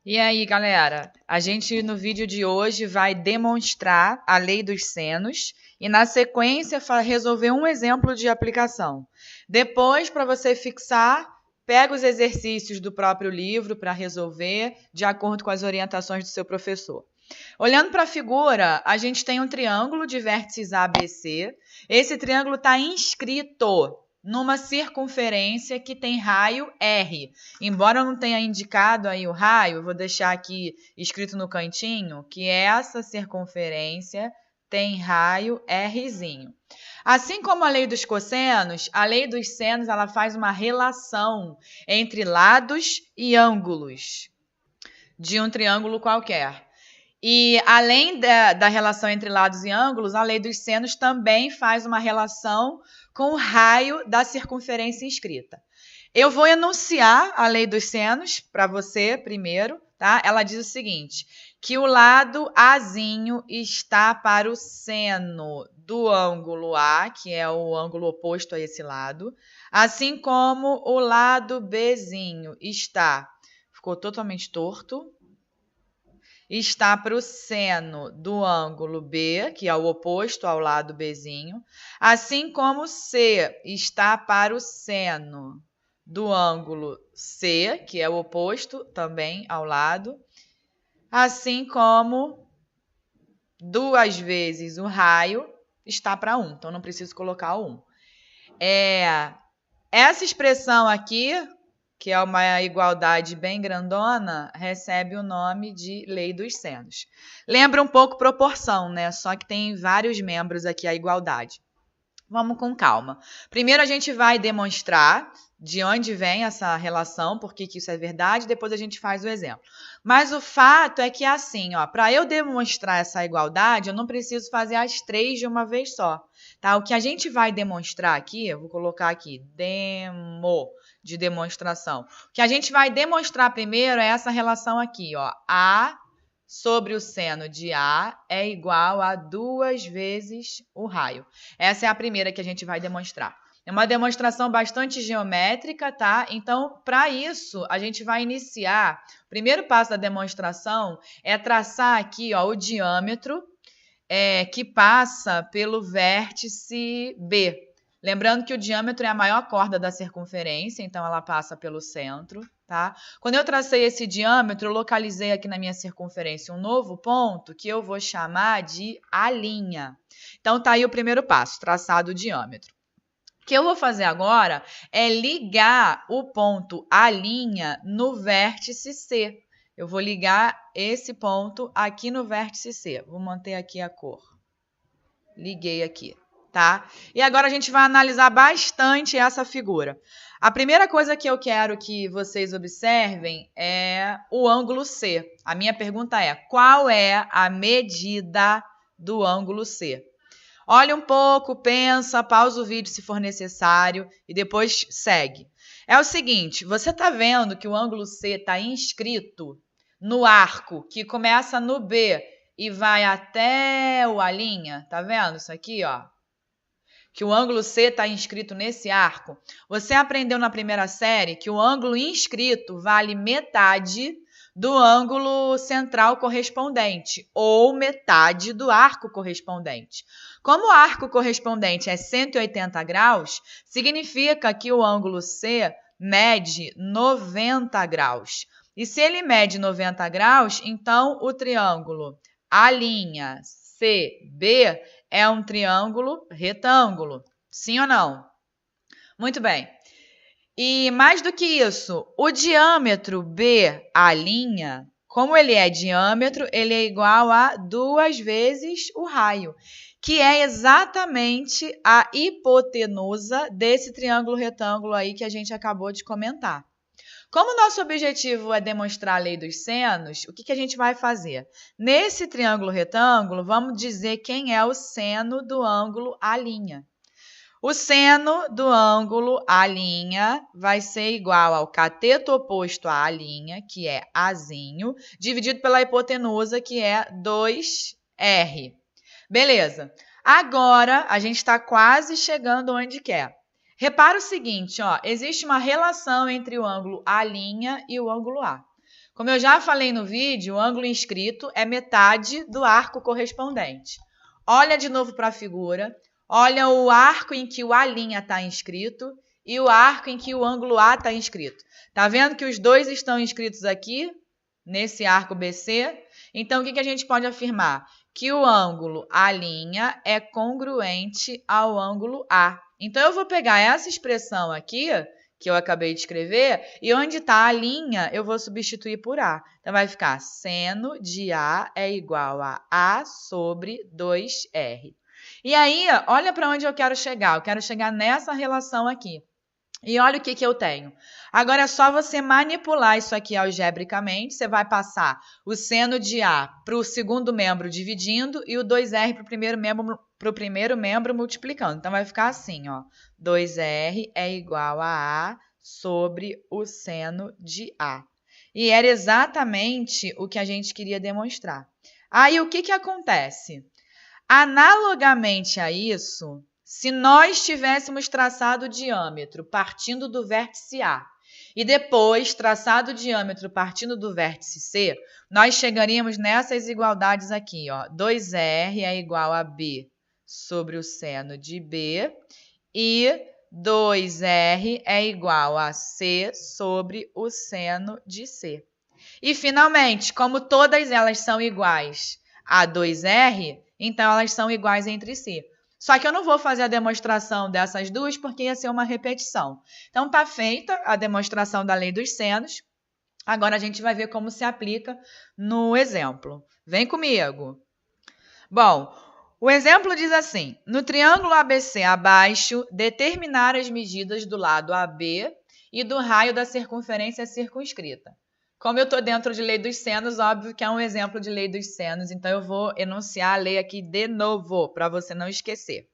E aí, galera? A gente no vídeo de hoje vai demonstrar a lei dos senos e na sequência resolver um exemplo de aplicação. Depois, para você fixar, pega os exercícios do próprio livro para resolver de acordo com as orientações do seu professor. Olhando para a figura, a gente tem um triângulo de vértices ABC. Esse triângulo está inscrito numa circunferência que tem raio R. Embora eu não tenha indicado aí o raio, eu vou deixar aqui escrito no cantinho que essa circunferência tem raio Rzinho. Assim como a lei dos cossenos, a lei dos senos ela faz uma relação entre lados e ângulos de um triângulo qualquer. E além da relação entre lados e ângulos, a lei dos senos também faz uma relação com o raio da circunferência inscrita. Eu vou enunciar a lei dos senos para você primeiro, tá? Ela diz o seguinte, que o lado Azinho está para o seno do ângulo A, que é o ângulo oposto a esse lado, assim como o lado Bzinho ficou totalmente torto, está para o seno do ângulo B, que é o oposto ao lado Bzinho, assim como C está para o seno do ângulo C, que é o oposto também ao lado, assim como 2 vezes o raio está para 1, então não preciso colocar o 1. Essa expressão aqui, que é uma igualdade bem grandona, recebe o nome de lei dos senos. Lembra um pouco proporção, né? Só que tem vários membros aqui a igualdade. Vamos com calma. Primeiro a gente vai demonstrar de onde vem essa relação, por que isso é verdade, depois a gente faz o exemplo. Mas o fato é que assim, para eu demonstrar essa igualdade, eu não preciso fazer as 3 de uma vez só. Tá? O que a gente vai demonstrar aqui, eu vou colocar aqui, de demonstração. O que a gente vai demonstrar primeiro é essa relação aqui, A sobre o seno de A é igual a 2 vezes o raio. Essa é a primeira que a gente vai demonstrar. É uma demonstração bastante geométrica, tá? Então, para isso, a gente vai iniciar. O primeiro passo da demonstração é traçar aqui o diâmetro que passa pelo vértice B. Lembrando que o diâmetro é a maior corda da circunferência, então ela passa pelo centro, tá? Quando eu tracei esse diâmetro, eu localizei aqui na minha circunferência um novo ponto que eu vou chamar de A'. Então, tá aí o primeiro passo, traçado o diâmetro. O que eu vou fazer agora é ligar o ponto A' no vértice C. Eu vou ligar esse ponto aqui no vértice C. Vou manter aqui a cor. Liguei aqui. Tá? E agora a gente vai analisar bastante essa figura. A primeira coisa que eu quero que vocês observem é o ângulo C. A minha pergunta é, qual é a medida do ângulo C? Olha um pouco, pensa, pausa o vídeo se for necessário e depois segue. É o seguinte, você está vendo que o ângulo C está inscrito no arco que começa no B e vai até o A'? Tá vendo isso aqui, que o ângulo C está inscrito nesse arco, você aprendeu na primeira série que o ângulo inscrito vale metade do ângulo central correspondente, ou metade do arco correspondente. Como o arco correspondente é 180 graus, significa que o ângulo C mede 90 graus. E se ele mede 90 graus, então o triângulo A'CB é um triângulo retângulo. Sim ou não? Muito bem. E mais do que isso, o diâmetro BA', como ele é diâmetro, ele é igual a 2 vezes o raio, que é exatamente a hipotenusa desse triângulo retângulo aí que a gente acabou de comentar. Como o nosso objetivo é demonstrar a lei dos senos, o que a gente vai fazer? Nesse triângulo retângulo, vamos dizer quem é o seno do ângulo A'. O seno do ângulo A' vai ser igual ao cateto oposto a A', que é Azinho, dividido pela hipotenusa, que é 2R. Beleza. Agora, a gente está quase chegando onde quer. Repara o seguinte, existe uma relação entre o ângulo A' e o ângulo A. Como eu já falei no vídeo, o ângulo inscrito é metade do arco correspondente. Olha de novo para a figura, olha o arco em que o A' está inscrito e o arco em que o ângulo A está inscrito. Tá vendo que os dois estão inscritos aqui, nesse arco BC? Então, o que a gente pode afirmar? Que o ângulo A' é congruente ao ângulo A. Então, eu vou pegar essa expressão aqui, que eu acabei de escrever, e onde está a linha, eu vou substituir por A. Então, vai ficar seno de A é igual a A sobre 2R. E aí, olha para onde eu quero chegar. Eu quero chegar nessa relação aqui. E olha o que eu tenho. Agora é só você manipular isso aqui algebricamente. Você vai passar o seno de A para o segundo membro dividindo e o 2R para o primeiro membro multiplicando. Então, vai ficar assim, ó. 2R é igual a sobre o seno de A. E era exatamente o que a gente queria demonstrar. Aí, o que acontece? Analogamente a isso, se nós tivéssemos traçado o diâmetro partindo do vértice A e depois traçado o diâmetro partindo do vértice C, nós chegaríamos nessas igualdades aqui, ó. 2R é igual a B sobre o seno de B e 2R é igual a C sobre o seno de C. E, finalmente, como todas elas são iguais a 2R, então elas são iguais entre si. Só que eu não vou fazer a demonstração dessas duas porque ia ser uma repetição. Então, está feita a demonstração da lei dos senos. Agora, a gente vai ver como se aplica no exemplo. Vem comigo. Bom, o exemplo diz assim: no triângulo ABC abaixo, determinar as medidas do lado AB e do raio da circunferência circunscrita. Como eu estou dentro de lei dos senos, óbvio que é um exemplo de lei dos senos, então eu vou enunciar a lei aqui de novo, para você não esquecer.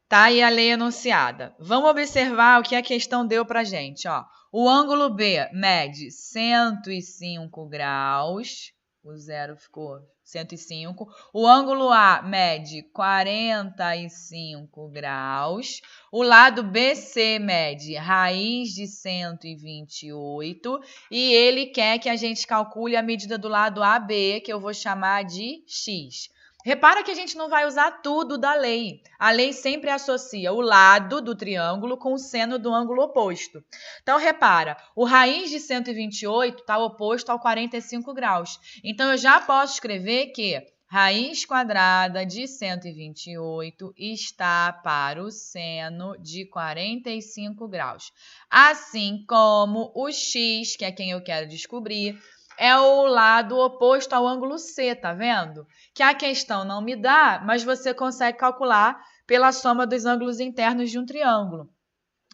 Tá aí a lei enunciada. Vamos observar o que a questão deu para a gente. Ó. O ângulo B mede 105 graus, o zero ficou 105. O ângulo A mede 45 graus. O lado BC mede raiz de 128. E ele quer que a gente calcule a medida do lado AB, que eu vou chamar de X. Repara que a gente não vai usar tudo da lei. A lei sempre associa o lado do triângulo com o seno do ângulo oposto. Então, repara, o raiz de 128 está oposto ao 45 graus. Então, eu já posso escrever que raiz quadrada de 128 está para o seno de 45 graus. Assim como o x, que é quem eu quero descobrir, é o lado oposto ao ângulo C, tá vendo? Que a questão não me dá, mas você consegue calcular pela soma dos ângulos internos de um triângulo.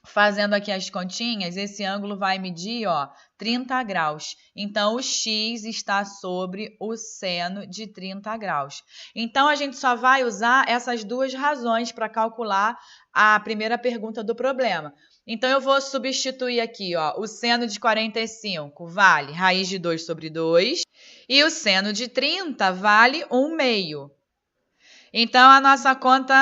Fazendo aqui as continhas, esse ângulo vai medir, ó, 30 graus. Então, o x está sobre o seno de 30 graus. Então, a gente só vai usar essas duas razões para calcular a primeira pergunta do problema. Então, eu vou substituir aqui, ó, o seno de 45 vale raiz de 2 sobre 2 e o seno de 30 vale 1/2. Então, a nossa conta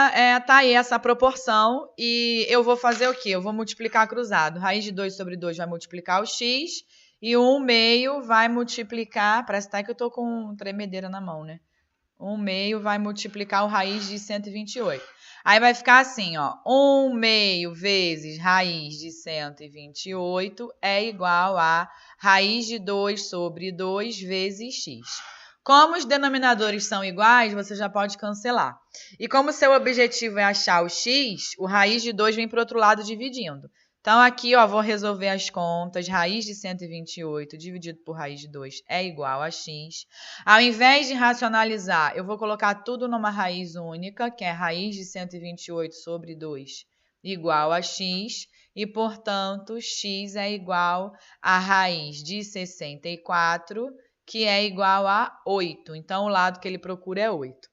tá aí, essa proporção, e eu vou fazer o quê? Eu vou multiplicar cruzado. Raiz de 2 sobre 2 vai multiplicar o x, e o 1/2 vai multiplicar, parece até que eu tô com tremedeira na mão, né? 1/2 vai multiplicar o raiz de 128. Aí vai ficar assim, ó, 1/2 vezes raiz de 128 é igual a raiz de 2 sobre 2 vezes x. Como os denominadores são iguais, você já pode cancelar. E como seu objetivo é achar o x, o raiz de 2 vem para o outro lado dividindo. Então, aqui, ó, vou resolver as contas. Raiz de 128 dividido por raiz de 2 é igual a x. Ao invés de racionalizar, eu vou colocar tudo numa raiz única, que é raiz de 128 sobre 2 igual a x. E, portanto, x é igual a raiz de 64, que é igual a 8. Então, o lado que ele procura é 8.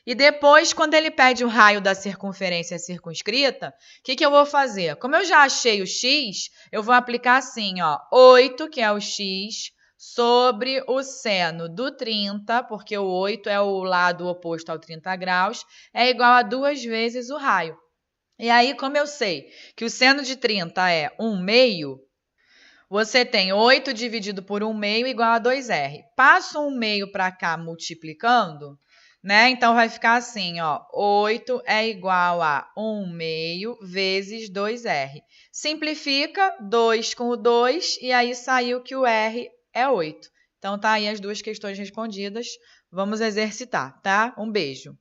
E depois, quando ele pede o raio da circunferência circunscrita, o que eu vou fazer? Como eu já achei o x, eu vou aplicar assim, ó, 8, que é o x, sobre o seno do 30, porque o 8 é o lado oposto ao 30 graus, é igual a 2 vezes o raio. E aí, como eu sei que o seno de 30 é 1/2, Você tem 8 dividido por 1/2 igual a 2R. Passa 1/2 para cá multiplicando, né? Então, vai ficar assim, ó, 8 é igual a 1/2 vezes 2R. Simplifica 2 com o 2 e aí saiu que o R é 8. Então, tá aí as duas questões respondidas. Vamos exercitar, tá? Um beijo.